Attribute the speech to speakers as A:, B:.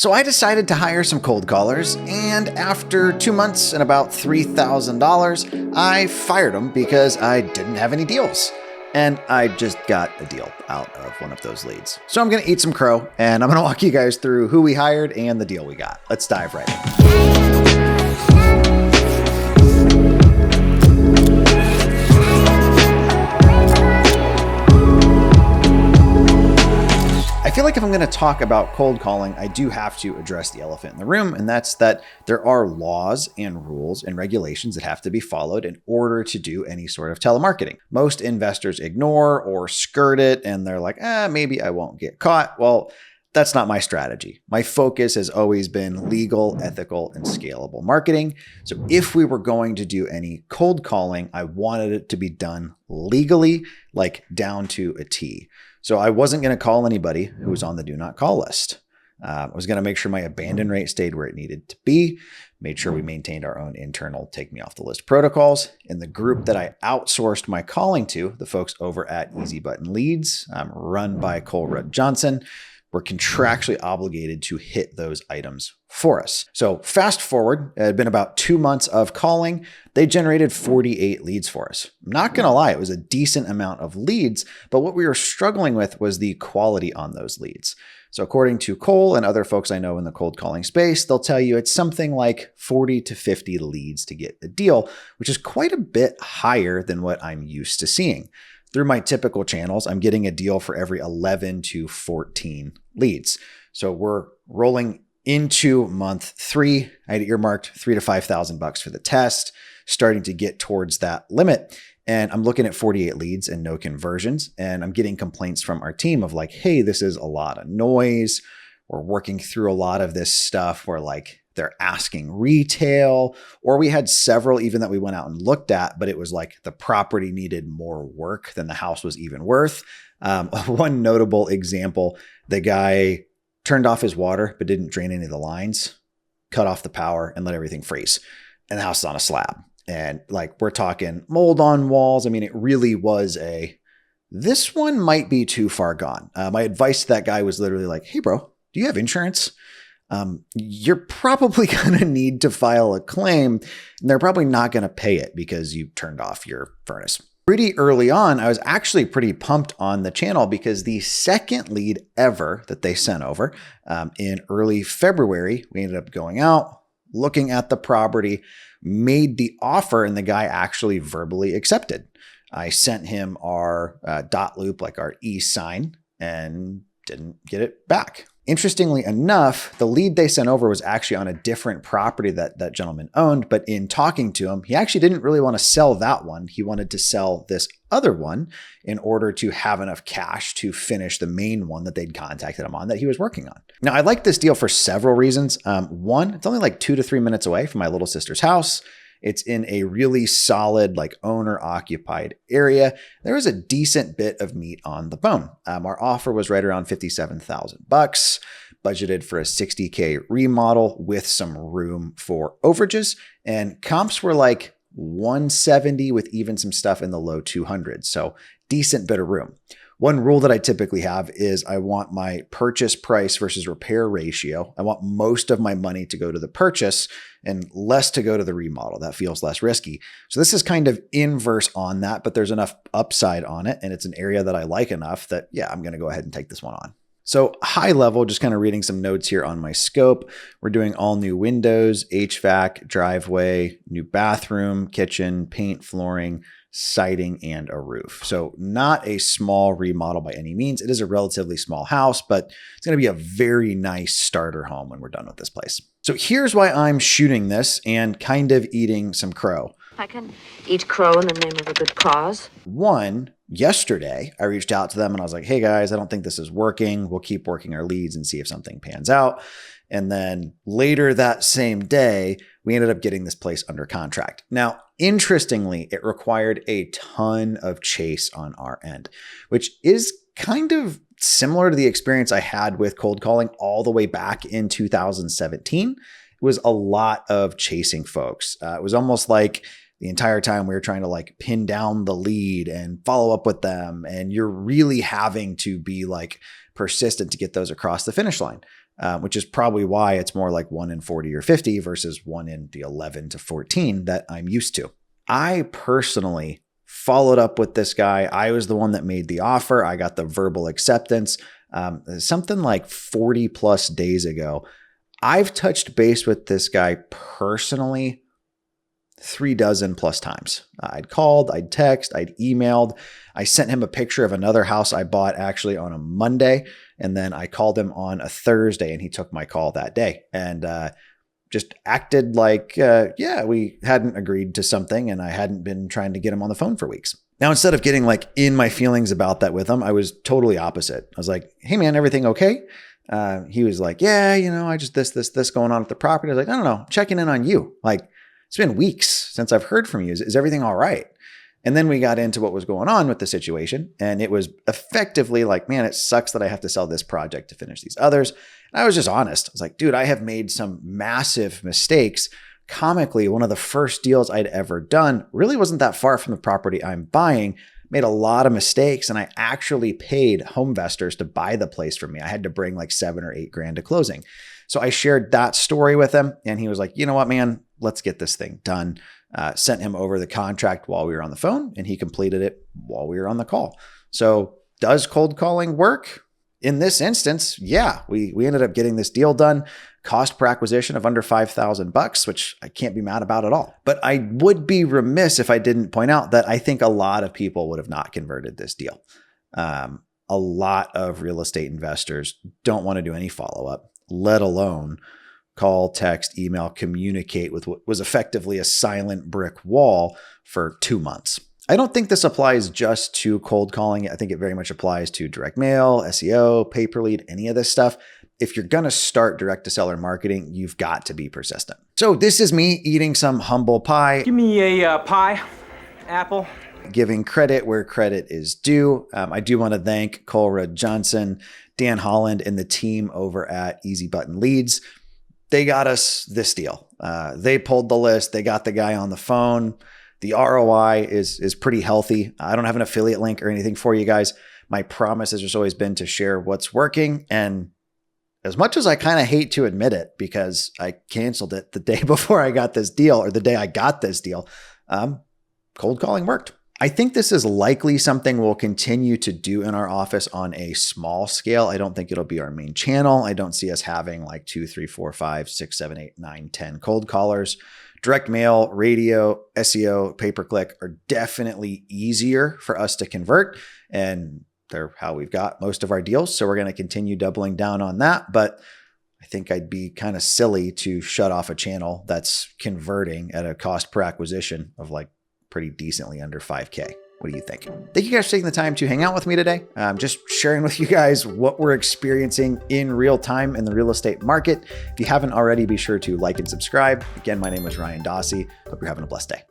A: So I decided to hire some cold callers, and after 2 months and about $3,000, I fired them because I didn't have any deals. And I just got a deal out of one of those leads. So I'm going to eat some crow, and I'm going to walk you guys through who we hired and the deal we got. Let's dive right in. I feel like if I'm going to talk about cold calling, I do have to address the elephant in the room, and that's that there are laws and rules and regulations that have to be followed in order to do any sort of telemarketing. Most investors ignore or skirt it, and they're like, maybe I won't get caught. Well, that's not my strategy. My focus has always been legal, ethical, and scalable marketing. So if we were going to do any cold calling, I wanted it to be done legally, like down to a T. So I wasn't going to call anybody who was on the do not call list. I was going to make sure my abandon rate stayed where it needed to be, made sure we maintained our own internal take me off the list protocols. In the group that I outsourced my calling to, the folks over at Easy Button Leads, run by Cole Rudd Johnson, were contractually obligated to hit those items for us. So fast forward, it had been about 2 months of calling. They generated 48 leads for us. I'm not going to lie, it was a decent amount of leads, but what we were struggling with was the quality on those leads. So according to Cole and other folks I know in the cold calling space, they'll tell you it's something like 40 to 50 leads to get a deal, which is quite a bit higher than what I'm used to seeing. Through my typical channels, I'm getting a deal for every 11 to 14 leads. So we're rolling into month 3. I had earmarked $3,000 to $5,000 for the test, starting to get towards that limit. And I'm looking at 48 leads and no conversions. And I'm getting complaints from our team of like, hey, this is a lot of noise. We're working through a lot of this stuff where like they're asking retail, or we had several even that we went out and looked at, but it was like the property needed more work than the house was even worth. One notable example, the guy turned off his water, but didn't drain any of the lines, cut off the power and let everything freeze. And the house is on a slab. And like, we're talking mold on walls. I mean, it really was this one might be too far gone. My advice to that guy was literally like, hey bro, do you have insurance? You're probably going to need to file a claim, and they're probably not going to pay it because you turned off your furnace. Pretty early on, I was actually pretty pumped on the channel because the second lead ever that they sent over in early February, we ended up going out, looking at the property, made the offer, and the guy actually verbally accepted. I sent him our dot loop, like our E sign, and didn't get it back. Interestingly enough, the lead they sent over was actually on a different property that that gentleman owned, but in talking to him, he actually didn't really want to sell that one. He wanted to sell this other one in order to have enough cash to finish the main one that they'd contacted him on that he was working on. Now, I like this deal for several reasons. One, it's only like 2 to 3 minutes away from my little sister's house. It's in a really solid, like owner-occupied area. There was a decent bit of meat on the bone. Our offer was right around $57,000, budgeted for a $60K remodel with some room for overages, and comps were like 170 with even some stuff in the low 200s. So decent bit of room. One rule that I typically have is I want my purchase price versus repair ratio. I want most of my money to go to the purchase and less to go to the remodel. That feels less risky. So this is kind of inverse on that, but there's enough upside on it. And it's an area that I like enough that, yeah, I'm going to go ahead and take this one on. So high level, just kind of reading some notes here on my scope. We're doing all new windows, HVAC, driveway, new bathroom, kitchen, paint, flooring, siding, and a roof. So not a small remodel by any means. It is a relatively small house, but it's going to be a very nice starter home when we're done with this place. So here's why I'm shooting this and kind of eating some crow.
B: I can eat crow in the name of a good cause.
A: One, yesterday, I reached out to them and I was like, hey guys, I don't think this is working. We'll keep working our leads and see if something pans out. And then later that same day, we ended up getting this place under contract. Now, interestingly, it required a ton of chase on our end, which is kind of similar to the experience I had with cold calling all the way back in 2017. It was a lot of chasing folks. It was almost like the entire time we were trying to like pin down the lead and follow up with them. And you're really having to be like persistent to get those across the finish line. which is probably why it's more like 1 in 40 or 50 versus 1 in the 11 to 14 that I'm used to. I personally followed up with this guy. I was the one that made the offer. I got the verbal acceptance something like 40 plus days ago. I've touched base with this guy personally 36 plus times. I'd called, I'd texted, I'd emailed. I sent him a picture of another house I bought actually on a Monday. And then I called him on a Thursday and he took my call that day and just acted like, we hadn't agreed to something and I hadn't been trying to get him on the phone for weeks. Now, instead of getting like in my feelings about that with him, I was totally opposite. I was like, hey man, everything okay? He was like, yeah, I just this going on at the property. I was like, I don't know, checking in on you. Like, it's been weeks since I've heard from you. Is everything all right? And then we got into what was going on with the situation. And it was effectively like, man, it sucks that I have to sell this project to finish these others. And I was just honest. I was like, dude, I have made some massive mistakes. Comically, one of the first deals I'd ever done really wasn't that far from the property I'm buying. Made a lot of mistakes. And I actually paid home investors to buy the place for me. I had to bring like $7 or $8 grand to closing. So I shared that story with him. And he was like, you know what, man, let's get this thing done. Sent him over the contract while we were on the phone and he completed it while we were on the call. So does cold calling work? In this instance, yeah, we ended up getting this deal done. Cost per acquisition of under $5,000, which I can't be mad about at all. But I would be remiss if I didn't point out that I think a lot of people would have not converted this deal. A lot of real estate investors don't want to do any follow-up, let alone call, text, email, communicate with what was effectively a silent brick wall for 2 months. I don't think this applies just to cold calling. I think it very much applies to direct mail, SEO, pay per lead, any of this stuff. If you're going to start direct to seller marketing, you've got to be persistent. So this is me eating some humble pie.
C: Give me a pie, apple.
A: Giving credit where credit is due. I do want to thank Cora Johnson, Dan Holland, and the team over at Easy Button Leads. They got us this deal. They pulled the list. They got the guy on the phone. The ROI is pretty healthy. I don't have an affiliate link or anything for you guys. My promise has just always been to share what's working. And as much as I kind of hate to admit it, because I canceled it the day before I got this deal or the day I got this deal, cold calling worked. I think this is likely something we'll continue to do in our office on a small scale. I don't think it'll be our main channel. I don't see us having like 2, 3, 4, 5, 6, 7, 8, 9, 10 cold callers. Direct mail, radio, SEO, pay-per-click are definitely easier for us to convert. And they're how we've got most of our deals. So we're going to continue doubling down on that. But I think I'd be kind of silly to shut off a channel that's converting at a cost per acquisition of like pretty decently under 5K. What do you think? Thank you guys for taking the time to hang out with me today. I'm just sharing with you guys what we're experiencing in real time in the real estate market. If you haven't already, be sure to like and subscribe. Again, my name is Ryan Dossey. Hope you're having a blessed day.